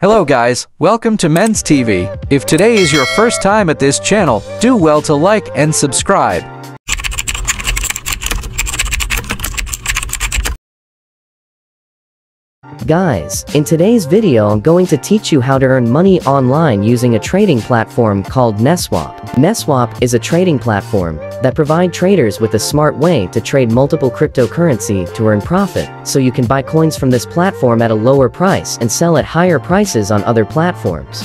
Hello guys, welcome to Men's TV. If today is your first time at this channel, do well to like and subscribe. Guys, in today's video I'm going to teach you how to earn money online using a trading platform called Neswap. Neswap is a trading platform that provides traders with a smart way to trade multiple cryptocurrency to earn profit, so you can buy coins from this platform at a lower price and sell at higher prices on other platforms.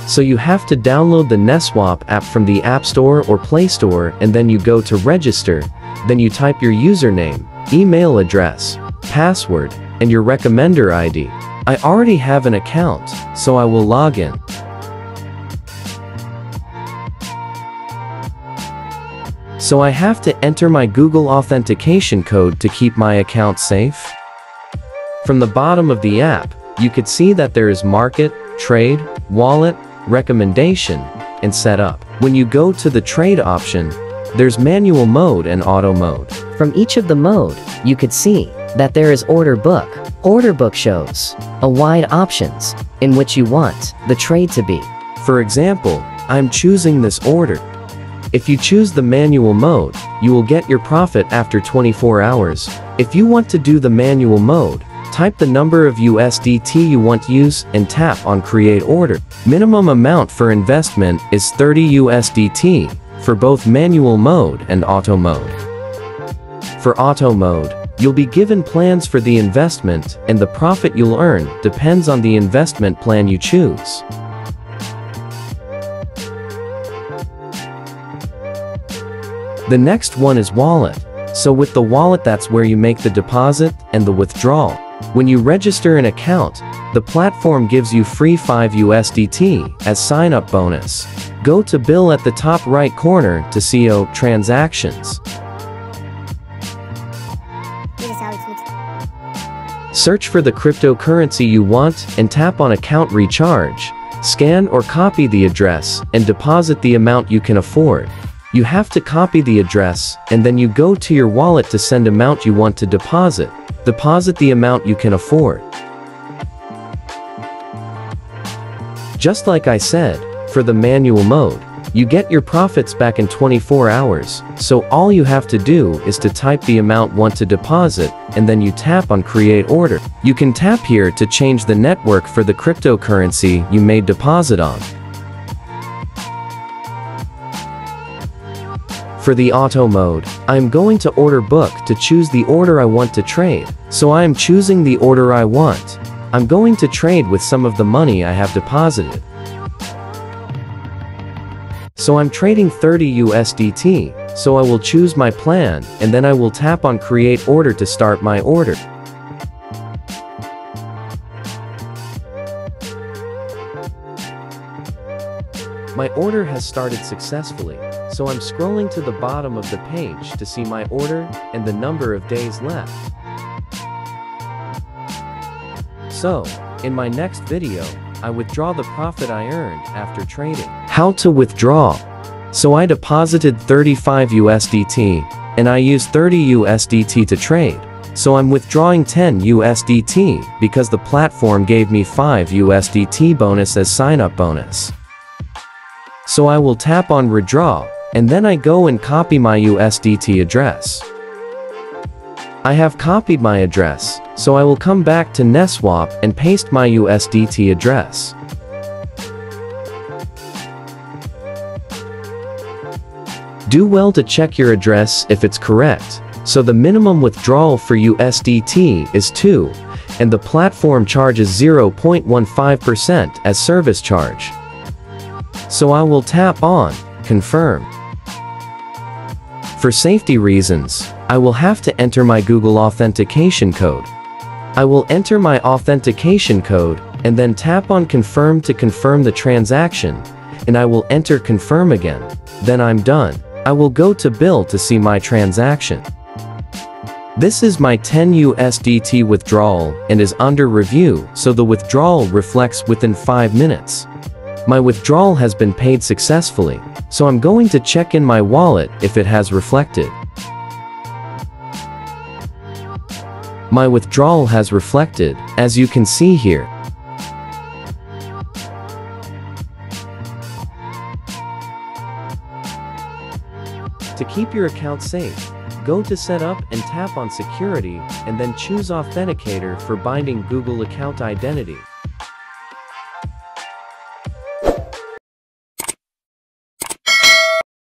So you have to download the Neswap app from the App Store or Play Store, and then you go to register, then you type your username, email address, password, and your recommender ID. I already have an account, so I will log in. So I have to enter my Google authentication code to keep my account safe. From the bottom of the app, you could see that there is market, trade, wallet, recommendation, and setup. When you go to the trade option, there's manual mode and auto mode. From each of the mode, you could see that there is order book. Order book shows a wide options in which you want the trade to be. For example, I'm choosing this order. If you choose the manual mode, you will get your profit after 24 hours. If you want to do the manual mode, type the number of USDT you want to use and tap on create order. Minimum amount for investment is 30 USDT for both manual mode and auto mode. For auto mode, you'll be given plans for the investment, and the profit you'll earn depends on the investment plan you choose. The next one is wallet. So with the wallet, that's where you make the deposit and the withdrawal. When you register an account, the platform gives you free 5 USDT as sign-up bonus. Go to bill at the top right corner to see transactions. Search for the cryptocurrency you want and tap on account recharge. Scan or copy the address and deposit the amount you can afford. You have to copy the address, and then you go to your wallet to send amount you want to deposit. Deposit the amount you can afford. Just like I said, for the manual mode, you get your profits back in 24 hours, so all you have to do is to type the amount want to deposit, and then you tap on create order. You can tap here to change the network for the cryptocurrency you made deposit on. For the auto mode, I'm going to order book to choose the order I want to trade, so I am choosing the order I want. I'm going to trade with some of the money I have deposited. So I'm trading 30 USDT, so I will choose my plan, and then I will tap on create order to start my order. My order has started successfully, so I'm scrolling to the bottom of the page to see my order and the number of days left. So, in my next video, I withdraw the profit I earned after trading. How to withdraw? So I deposited 35 USDT, and I used 30 USDT to trade. So I'm withdrawing 10 USDT because the platform gave me 5 USDT bonus as sign-up bonus. So I will tap on withdraw, and then I go and copy my USDT address. I have copied my address, so I will come back to Neswap and paste my USDT address. Do well to check your address if it's correct. So the minimum withdrawal for USDT is 2, and the platform charges 0.15% as service charge. So I will tap on confirm. For safety reasons, I will have to enter my Google authentication code. I will enter my authentication code, and then tap on confirm to confirm the transaction, and I will enter confirm again. Then I'm done. I will go to bill to see my transaction. This is my 10 USDT withdrawal and is under review, so the withdrawal reflects within 5 minutes. My withdrawal has been paid successfully, so I'm going to check in my wallet if it has reflected. My withdrawal has reflected, as you can see here. To keep your account safe, go to Setup and tap on Security, and then choose Authenticator for binding Google account identity.